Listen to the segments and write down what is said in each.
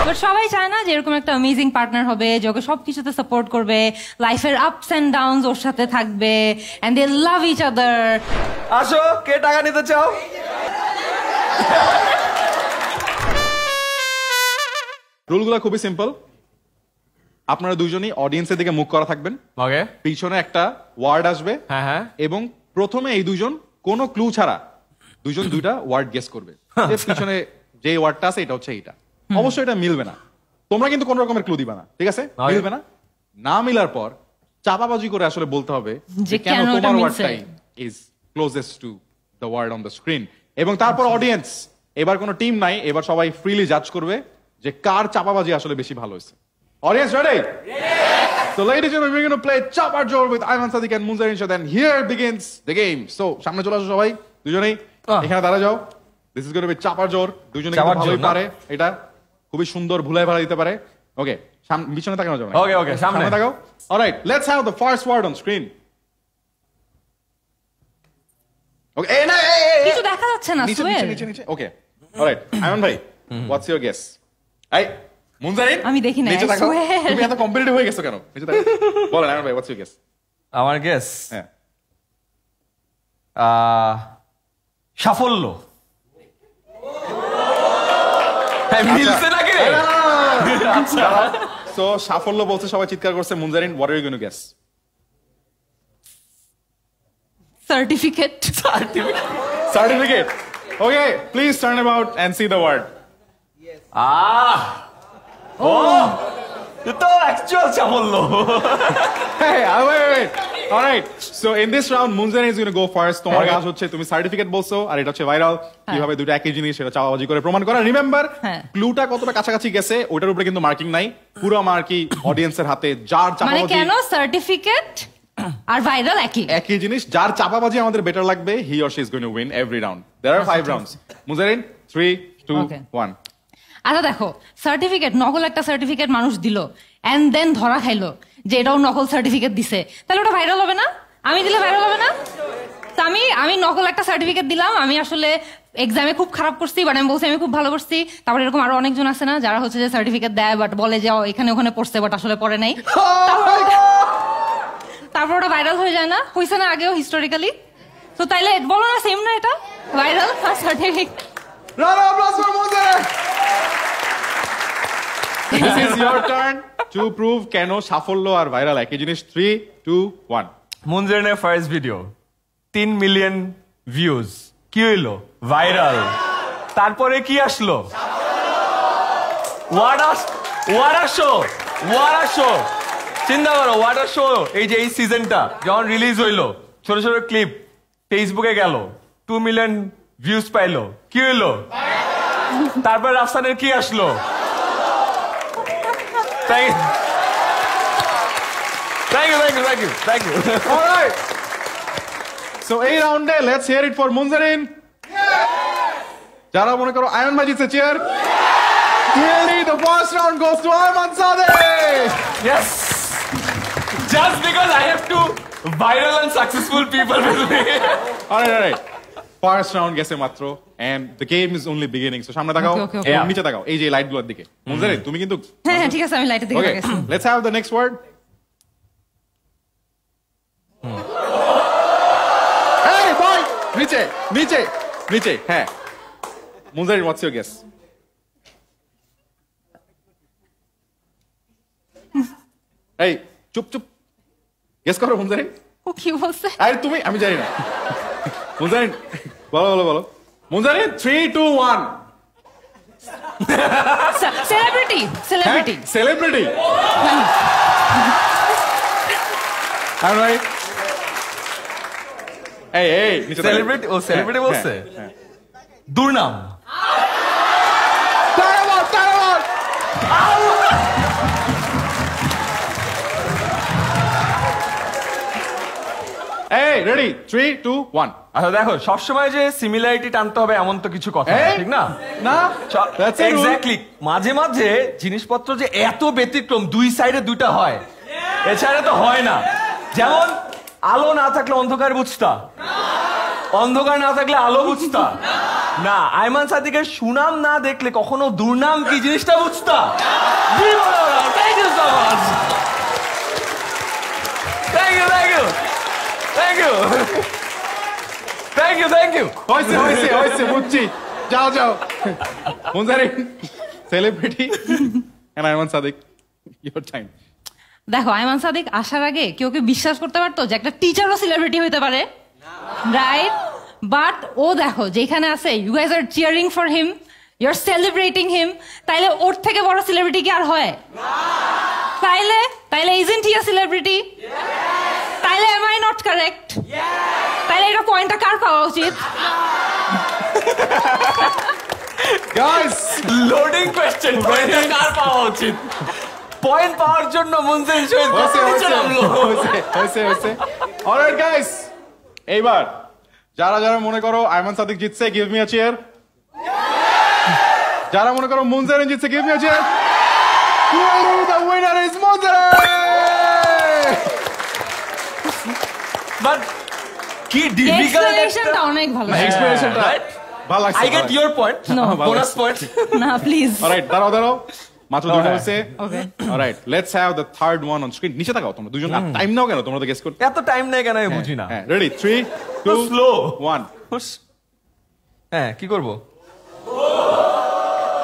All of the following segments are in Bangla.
বাট সবাই চায় না যে এরকম একটা অ্যামেজিং পার্টনার হবে যে ওকে সবকিছুতে সাপোর্ট করবে, লাইফের আপস এন্ড ডাউনস ওর সাথে থাকবে, এন্ড দে লাভ ইচ আদার। আসো, কে টাকা নিতে চাও? রুলগুলো খুবই সিম্পল। আপনারা দুইজনই অডিয়েন্সের দিকে মুখ করা থাকবেন। ওকে। পিছনে একটা ওয়ার্ড আসবে। হ্যাঁ হ্যাঁ। এবং প্রথমে এই দুইজন কোনো ক্লু ছাড়া দুইজন দুইটা ওয়ার্ড গেস করবে। পিছনে যে ওয়ার্ডটা আছে এটা হচ্ছে এইটা। অবশ্যই এটা মিলবে না। তোমরা কিন্তু কোন রকমের ক্লু দিবা না, ঠিক আছে? মিলবে না। না মিলার পর চাপাবাজি করে আসলে বলতে হবে যে কেন তোমার ওয়ার্ডটাই is closest to the word on the screen. এবং তারপর অডিয়েন্স, এবার কোনো টিম নাই, এবার সবাই ফ্রিলি জাজ করবে যে কার চাপাবাজি আসলে বেশি ভালো হয়েছে। Audience ready? Yes! So ladies and gentlemen, we're going to play Chapar Jor with Ayman Sadiq and Munzarin Shah. And here begins the game. So, সামনে চলে আসো সবাই, দুজনেই এখানে দাঁড়া যাও। This is going to be Chapar Jor. দুজনেই কিন্তু ভালোই পারে এটা, খুবই সুন্দর ভুলাই ভাড়া দিতে পারে। ওকে, পিছনে তাকানো যাবে না। ওকে ওকে, সামনে তাকাও। Alright, let's have the first word on screen. Okay, কিছু দেখা যাচ্ছে না, সোহেল। নিচে। Okay. Alright, Ayman ভাই, what's your guess? মুনজারিন, আমি দেখি না। তুমি এত কম্পিটিটিভ হয়ে গেছো কেন? বলেন আয়মান ভাই, হোয়াটস ইউর গেস? আমার গেস হ্যাঁ, সাফল্য। মিলছে নাকি? সো সাফল্য বলতে সবাই চিৎকার করছে। Munjarin, what are you going to guess? Certificate. Certificate. Okay, please turn about and see the word. তো অ্যাকচুয়াল সাফল্য। Hey, wait. All right. So in this round, Munzarin is going to go first. তোমার কাজ হচ্ছে তুমি সার্টিফিকেট বলছো, আর এটা হচ্ছে ভাইরাল। কিভাবে দুটো একই জিনিস সেটা চাওয়াবাজি করে প্রমাণ করা। রিমেম্বার, ক্লুটা কতটা কাছাকাছি গেছে ওটার উপরে কিন্তু মার্কিং নাই। পুরো মার্কিং অডিয়েন্সের হাতে। যার চাপাবাজি, মানে কেন সার্টিফিকেট আর ভাইরাল একই জিনিস, যার চাপাবাজি আমাদের বেটার লাগবে, he or she is going to win every round. There are 5 rounds. Munzarin, 3, 2, 1. আচ্ছা দেখো, সার্টিফিকেট, নকল একটা সার্টিফিকেট মানুষ দিল এন্ড দেন ধরা খাইলো যে এটাও নকল সার্টিফিকেট দিছে, তাহলে ওটা ভাইরাল হবে না? আমি দিলে ভাইরাল হবে না? তো আমি নকল একটা সার্টিফিকেট দিলাম, আমি আসলে এক্সামে খুব খারাপ করছি, বাট আমি বলছি আমি খুব ভালো করছি। তারপর এরকম আরো অনেকজন আছে না যারা হচ্ছে যে সার্টিফিকেট দেয় বাট বলে যে এখানে ওখানে পড়ছে বাট আসলে পড়ে নাই। তারপর ওটা ভাইরাল হয়ে যায় না? হয়েছে না আগেও হিস্টোরিক্যালি? তো তাইলে বলো না সেম না এটা ভাইরাল আর certificate? Round of applause for Munzarin. This is your turn to prove কেন সাফল্য আর ভাইরাল একই জিনিস। 3, 2, 1. মুনজারিনের ফার্স্ট ভিডিও 3 মিলিয়ন ভিউজ, কি হইলো? ভাইরাল। তারপরে কি আসলো? Water show. চিন্তা করো, ওয়াটার শো এই যে এই সিজনটা যখন রিলিজ হইলো, ছোট ছোট ক্লিপ ফেসবুকে গেল, 2 মিলিয়ন ভিউজ পাইলো, কি হইলো? তারপর রাফসানের কি আসলো? Thank you. All right. So এই রাউন্ডে let's hear it for Munzarin. যারা মনে করো আয়মান ভাই জিতছে, cheer. Clearly the first round goes to Ayman Sadiq. Yes. Just because I have two viral and successful people with me. All right. First round গেছে মাত্র and the game is only beginning. So সামনে তাকাও, নিচে তাকাও, এই যে লাইটগুলোর দিকে। মুনজারিন, তুমি কিন্তু হ্যাঁ ঠিক আছে, আমি লাইটের দিকে তাকাইছি। Okay, let's have the next word. Hey boy, নিচে। হ্যাঁ, মুনজারিন, what's your guess? এই চুপ গেস করো মুনজারিন। ও কি বলছে? আরে তুমি, আমি জানি না। মুনজারিন, বলো। মুনজারিন, 3, 2, 1. সেলিব্রিটি। Alright. এই নিচে সেলিব্রিটি, ও সেলিব্রিটি বলছে। দুর্নাম। এই রেডি, 3, 2, 1. আচ্ছা দেখো, সবসময় যে সিমিলারিটি টানতে হবে এমন তো কিছু কথা ঠিক না? এক্স্যাক্টলি, মাঝে মাঝে জিনিসপত্র যে এত ব্যতিক্রম, দুই সাইডে দুইটা হয়, এছাড়া তো হয় না। যেমন আলো না থাকলে অন্ধকার বুঝতা, অন্ধকার না থাকলে আলো বুঝতা, না আইমান সাদিকের সুনাম না দেখলে কখনো দুর্নাম কি জিনিসটা বুঝতা thank you so much thank you thank you thank you thank you thank you হয়েছে বুঝছি যাও Munjarin celebrity and Aiman Sadiq your time দেখো আইমান সাদিক আসার আগে কেউ কি বিশ্বাস করতে পারতো যে একটা টিচারও সেলিব্রিটি হইতে পারে, রাইট? বাট ও দেখো যেখানে আছে, you guys are cheering for him, you are celebrating him, তাইলে ওর থেকে বড় সেলিব্রিটি কি আর হয়? তাইলে ইজন্ট হি আ সেলিব্রিটি? তাইলে এম আই নট কারেক্ট? তাইলে এটা পয়েন্টটা কার পাওয়া উচিত? গাইস লোডিং কোশ্চেন, পয়েন্টটা কার পাওয়া উচিত? পয়েন্ট পাওয়ার জন্য মুনজারিন শহীদ হয়েছে অলরাইট গাইস, এইবার যারা যারা মনে করো আইমান সাদিক জিতছে, গিভ মি আ চেয়ার। যারা মনে করো মুনজারিন জিতছে, give me a chair. The winner is Munzarin. But কি ডিফিকাল্ট এক্সপ্লেনেশনটা অনেক ভালো। এক্সপ্রেশনটা ভালো লাগছে। I get your point, bonus point. না প্লিজ। অলরাইট দাঁড়াও মাত্র দুটো হয়েছে। Okay alright let's have the third one on screen. নিচে তাকাও তোমরা দুজন, টাইম নাও কেন তোমরা তো গেস করতে? এত টাইম নেই কেন আমি বুঝি না। হ্যাঁ রেডি 3 2 স্লো 1 হ্যাঁ কি করব?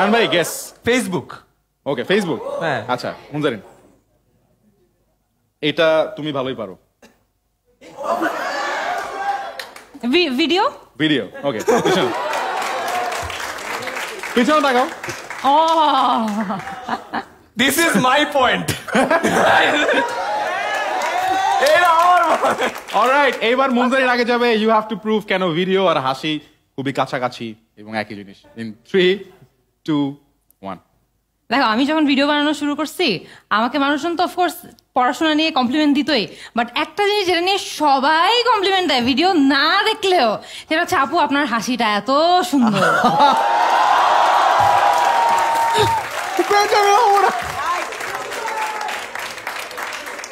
and ভাই গেস। ফেসবুক। ওকে ফেসবুক। হ্যাঁ আচ্ছা মুনজারিন এটা তুমি ভালোই পারো। ভিডিও ওকে পিছনে তাকাও। This is my point. Alright এইবার মুনজারিন আগে যাবে। ইউ হ্যাভ টু প্রুভ কেন ভিডিও আর হাসি খুবই কাছাকাছি এবং একই জিনিস। ইন 3 2 1 দেখো আমি যখন ভিডিও বানানো শুরু করছি আমাকে মানুষজন তো অফকোর্স পড়াশোনা নিয়ে কমপ্লিমেন্ট দিতই, বাট একটা জিনিস যেটা নিয়ে সবাই কমপ্লিমেন্ট দেয় ভিডিও না দেখলেও, সেটা হচ্ছে আপু আপনার হাসিটা এত সুন্দর।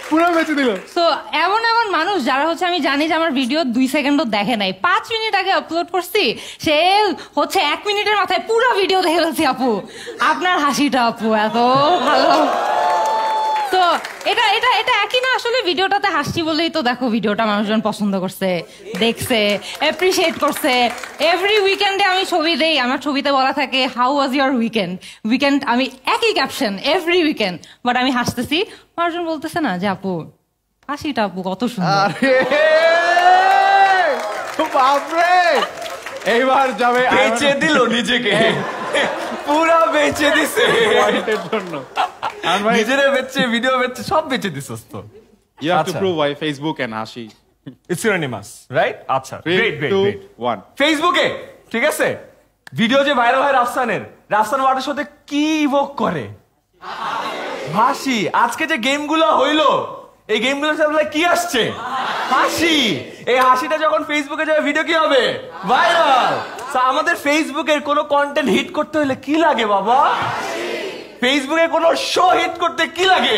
পুরো বেঁচে দিল। তো এমন মানুষ যারা হচ্ছে আমি জানি যে আমার ভিডিও 2 সেকেন্ডও দেখে নাই, 5 মিনিট আগে আপলোড করছি, সে হচ্ছে 1 মিনিটের মাথায় পুরো ভিডিও দেখে ফেলছি। আপু আপনার হাসিটা আপু এত ভালো। তো এটা এটা এটা একই না, আসলে ভিডিওটাতে হাসছি বলেই তো দেখো ভিডিওটা মানুষজন পছন্দ করছে, দেখছে, অ্যাপ্রিসিয়েট করছে। এভরি উইকেন্ডে আমি ছবি দেই, আমার ছবিতে বলা থাকে হাউ ওয়াজ ইউর উইকেন্ড, আমি একই ক্যাপশন এভরি উইকেন্ড, বাট আমি হাসতেছি, মানুষজন বলতেছে না যে আপু হাসিটা আপু কত সুন্দর। বাপরে এইবার যাবে বেচে দিল নিজেকে, পুরা বেচে দিছে পয়েন্টের জন্য। নিজেরে বেচে, ভিডিও বেচে, সব বেচে দিছস তো। You have to prove why Facebook and হাসি It's unanimous, right? আচ্ছা, great. 2 1 ফেসবুকে ঠিক আছে, ভিডিও যে ভাইরাল হয় রাফসান ওয়াটার সাথে কি ইভোক করে? হাসি। আজকে যে গেমগুলো হইলো, এই গেমগুলোর সাথে কি আসছে? হাসি। এই হাসিটা যখন ফেসবুকে যাবে ভিডিও কি হবে? ভাইরাল। আমাদের ফেসবুকের কোনো কন্টেন্ট হিট করতে হলে কি লাগে বাবা? ফেসবুকে কোনো শো হিট করতে কি লাগে?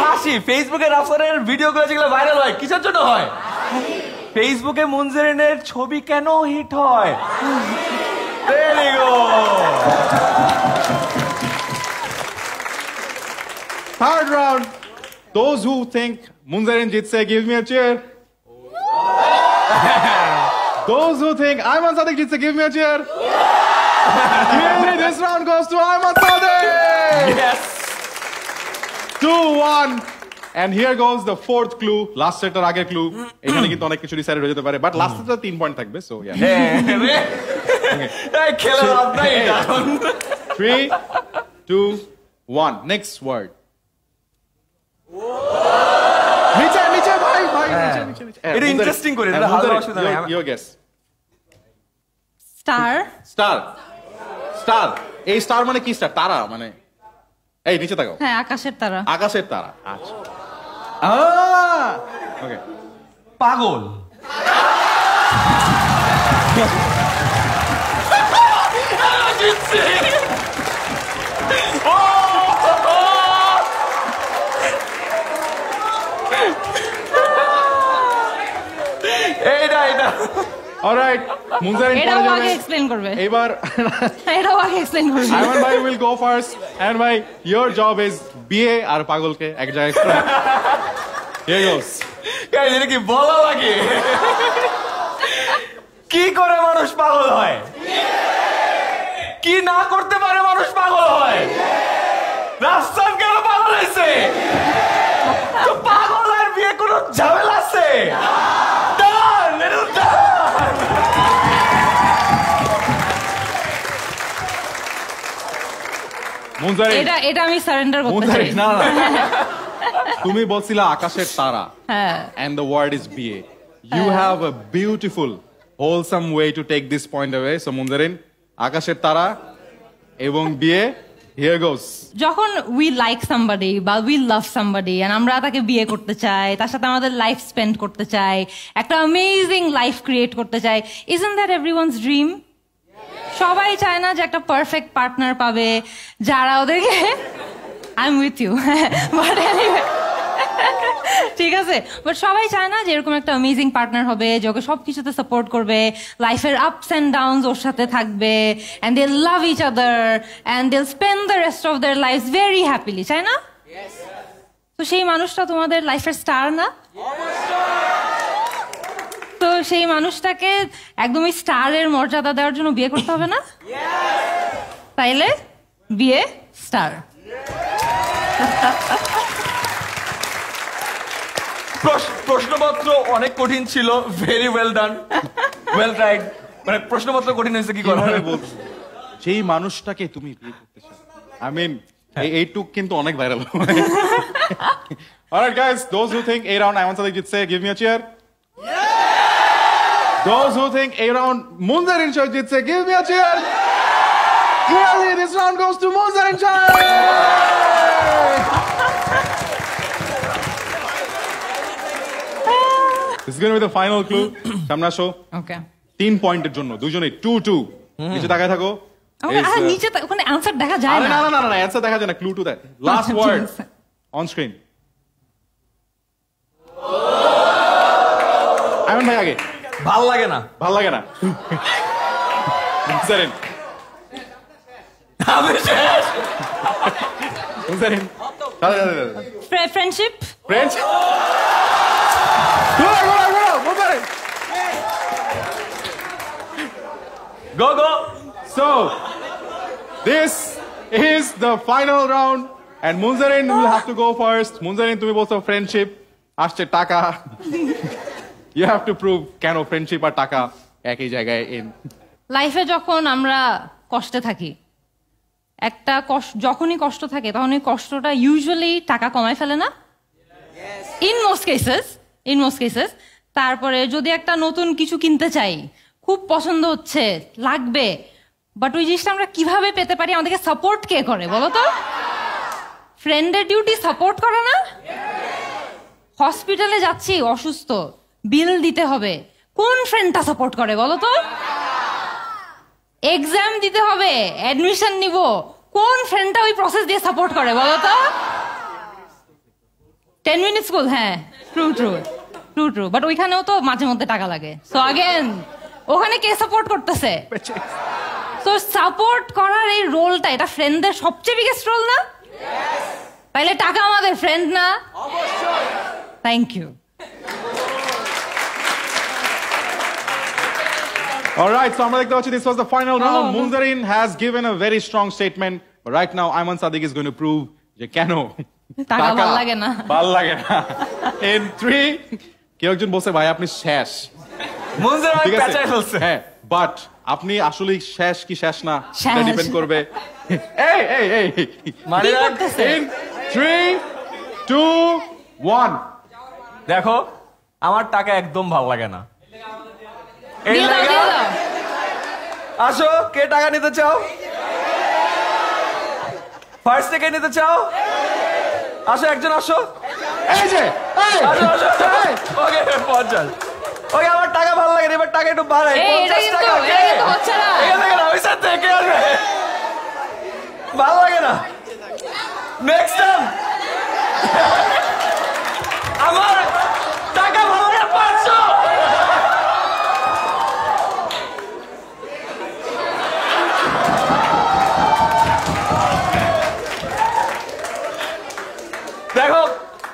হাসি। ফেসবুকে রাফসানের ভিডিওগুলো যেগুলো ভাইরাল হয় কিসের জন্য হয়? ফেসবুকে মুনজারিনের ছবি কেন হিট হয়? Very good. Third round. Those who think Munzarin jitse, give me a cheer. Those who think Ayman Sadiq jitse, give me a cheer. Clearly, this round goes to Ayman Sadiq. Yes. 2-1. And here goes the fourth clue. Last setter আগে clue. এখানে কিন্তু অনেক কিছু ডিসাইড হয়ে যেতে পারে, বাট লাস্ট সেটটা 3 পয়েন্ট থাকবে, সো ইয়া। খেলা লাভ নাই এটা। 3 2 1 next word. নিচে ভাই নিচে। এটা ইন্টারেস্টিং করে, এটা হালকা অসুবিধা নাই। Your guess. স্টার। এই স্টার মানে কি? স্টার তারা মানে? এই নিচে তাকাও। হ্যাঁ আকাশের তারা। আকাশের তারা। আচ্ছা ওকে। পাগল। অলরাইট মুনজারিন এটাও পরে আগে যাবে এক্সপ্লেন করবে এবার এটাও আগে এক্সপ্লেন করবে আয়মান ভাই উইল গো ফার্স্ট এন্ড ভাই ইওর জব ইজ বিয়ে আর পাগলকে এক জায়গায় হিয়ার গোস গাইস এটা কি বলা লাগে কি করে মানুষ পাগল হয় কি না করতে পারে মানুষ পাগল হয় রাস্তান কেন পাগল হয়েছে তো পাগল আর বিয়ে কোনো ঝামেলা আছে Done! It is done! Munzarin এটা আমি সারেন্ডার করতে চাই মুনজারিন না না তুমি বলছিলা আকাশের তারা হ্যাঁ and the word is BA. You have a beautiful, wholesome way to take this point away. So, Munzarin, Akasher Tara, এবং BA, here goes. যখন উই লাইক সামবডি বা উই লাভ সামবডি এন্ড আমরা তাকে বিয়ে করতে চাই তার সাথে আমাদের লাইফ স্পেন্ড করতে চাই একটা অ্যামেজিং লাইফ ক্রিয়েট করতে চাই ইজন্ট দ্যাট এভরিওয়ানস ড্রিম সবাই চায় না যে একটা পারফেক্ট পার্টনার পাবে যারা ওদেরকে I am with you but anyway ঠিক আছে বাট সবাই চায় না যে এরকম একটা অ্যামেজিং পার্টনার হবে যে ওকে সবকিছুতে সাপোর্ট করবে লাইফের আপস এন্ড ডাউনস ওর সাথে থাকবে and they love each other and they spend the rest of their life very happily চাই না তো সেই মানুষটা তোমাদের লাইফের স্টার না তো সেই মানুষটাকে একদমই স্টারের মর্যাদা দেওয়ার জন্য বিয়ে করতে হবে না তাইলে বিয়ে স্টার প্রশ্নপত্র অনেক কঠিন ছিল very well done well tried মানে প্রশ্নপত্র কঠিন হয়েছে কি করা যেই মানুষটাকে তুমি বিয়ে করতে চাও আই মিন এইটুক কিন্তু অনেক viral alright guys those who think এই রাউন্ড আইমান সাদিক জিতছে give me a chair those who think এই রাউন্ড মুনজারিন শো জিতছে give me a chair Clearly this round goes to Munzarin Shah. This is going to be the final clue. সামনে আসো ওকে 3 পয়েন্টের জন্য দুইজনেই 2-2 নিচে তাকায় থাকো নিচে ওখানে আনসার দেখা যায় আরে না না না না না অ্যানসার দেখা যায় না clue to that last word on screen Ayman ভাই আগে ভাল লাগে না ভাল লাগে না মুনজারিন আমি শেষ Munzarin friendship friends Munzarin go go So, this is the final round, and Munzarin will have to go first. Munzarin, তুমি বলছো friendship, আসছে টাকা. You have to prove কেন friendship আর টাকা একই জায়গায় in. লাইফে যখন আমরা কষ্টে থাকি একটা যখনই কষ্ট থাকে তখন এই কষ্টটা ইউজুয়ালি টাকা কমায় ফেলে না ইন মোস্ট কেসেস তারপরে যদি একটা নতুন কিছু কিনতে চাই খুব পছন্দ হচ্ছে লাগবে বাট ওই জিনিসটা আমরা কিভাবে পেতে পারি আমাদেরকে সাপোর্ট কে করে বলো তো ফ্রেন্ডের ডিউটি সাপোর্ট করে না হসপিটালে যাচ্ছি অসুস্থ বিল দিতে হবে কোন ফ্রেন্ডটা সাপোর্ট করে বলো তো এক্সাম দিতে হবে অ্যাডমিশন নিব কোন ফ্রেন্ডটা ওই প্রসেস দিয়ে সাপোর্ট করে বলো তো 10 মিনিট স্কুল হ্যাঁ ট্রু বাট ওইখানেও তো মাঝে মধ্যে টাকা লাগে সো अगेन ওখানে কে সাপোর্ট করতেছে তো সাপোর্ট করার এই রোলটা এটা ফ্রেন্ডদের সবচেয়ে বিগেস্ট রোল না তাইলে টাকা আমাদের ফ্রেন্ড না অবশ্যই থ্যাংক ইউ Alright, so আমরা দেখতে পাচ্ছি this was the final round. Munzarin has given a very strong statement, but right now Ayman Sadiq is going to prove যে কেন টাকা ভালো লাগে না ভালো লাগে না in 3 কেউ একজন বলছে ভাই আপনি শেষ মুনজারিন পেঁচায় ফেলছে হ্যাঁ বাট আপনি আসলে শেষ কি শেষ না শেষ। এটা ডিপেন্ড করবে এই মানে কি করতেছে? in 3 2 1 দেখো আমার টাকা একদম ভালো লাগে না এই দিয়ে দাও, লাগা দিয়ে দাও। আসো কে টাকা নিতে চাও ফার্স্ট থেকে নিতে চাও আসো একজন আসো এই যে আসো আসো ওকে 50 ওকে আমার টাকা ভালো লাগে না এবার টাকা একটু বাড়াই এই, এটা 50 টাকা কিন্তু- এটা কিন্তু হচ্ছে না। এখান থেকে না ওই সাথে থেকে আসবে ভালো লাগে না নেক্সট টাইম আমার টাকা ভালো লাগে 500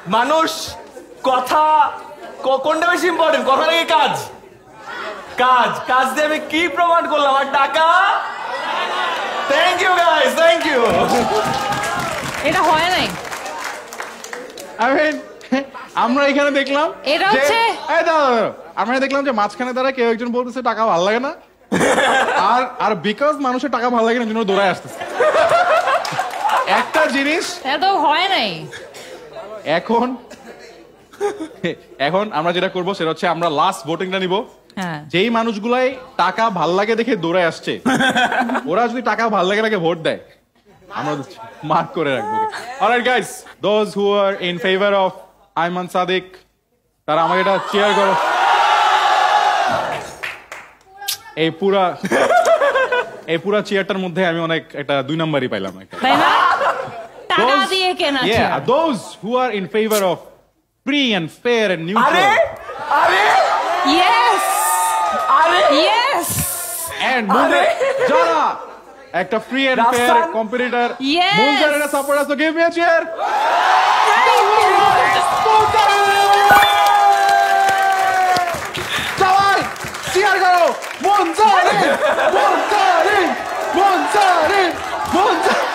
মানুষ কথা কোনটা বেশি ইম্পর্টেন্ট, কথা নাকি কাজ? কাজ। কাজ দিয়ে আমি কি প্রমাণ করলাম? আর টাকা। Thank you guys, thank you. এটা হয় নাই। I mean, আমরা এখানে দেখলাম এটা যে- হচ্ছে- এই দাঁড়াও, আমরা দেখলাম যে মাঝখানে দ্বারা কেউ একজন বলতেছে টাকা ভালো লাগে না, আর বিকজ মানুষের টাকা ভালো লাগে না জন্য দৌড়ায় আসতেছে। একটা জিনিস এটা তো হয় নাই। এখন এখন আমরা যেটা করবো সেটা হচ্ছে আমরা লাস্ট ভোটিংটা নিব। হ্যাঁ। যেই মানুষগুলাই টাকা ভাল লাগে দেখে দৌড়ায় আসছে, ওরা যদি টাকা ভাল লাগে নাকি ভোট দেয়, আমরা মার্ক করে রাখবো। Alright guys, those who are in favour of Aiman Sadiq, তারা আমাকে এটা চেয়ার করো। এই পুরা চেয়ারটার মধ্যে আমি অনেক একটা 2 নাম্বারই পাইলাম একটা। তাই না? টাকা Those- দিয়ে কেনা Yeah, chair. those who are in favor of free and fair and আরে neutral আরে Yes! আরে Yes! and যারা একটা free and fair Rafsan? competitor, Yes! Munzarena supporters, so give me a cheer. সবাই cheer করো, Munzarin, Munzarin, Munzarin, Munzarin.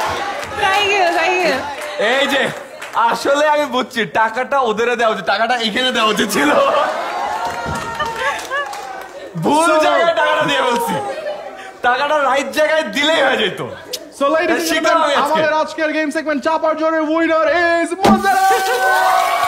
Thank you, thank you. এই যে আসলে আমি বুঝছি টাকাটা ওদের দেওয়া উচিত, টাকাটা এখানে দেওয়া উচিত ছিল। ভুল So- জায়গায় টাকাটা দিয়ে বলছি, টাকাটা রাইট জায়গায় দিলেই হয়ে যেত। So ladies and শিখলাম gentlemen, আজকে। আমাদের আজকের গেম সেগমেন্ট চাপার জোরের উইনার ইজ Munzarin.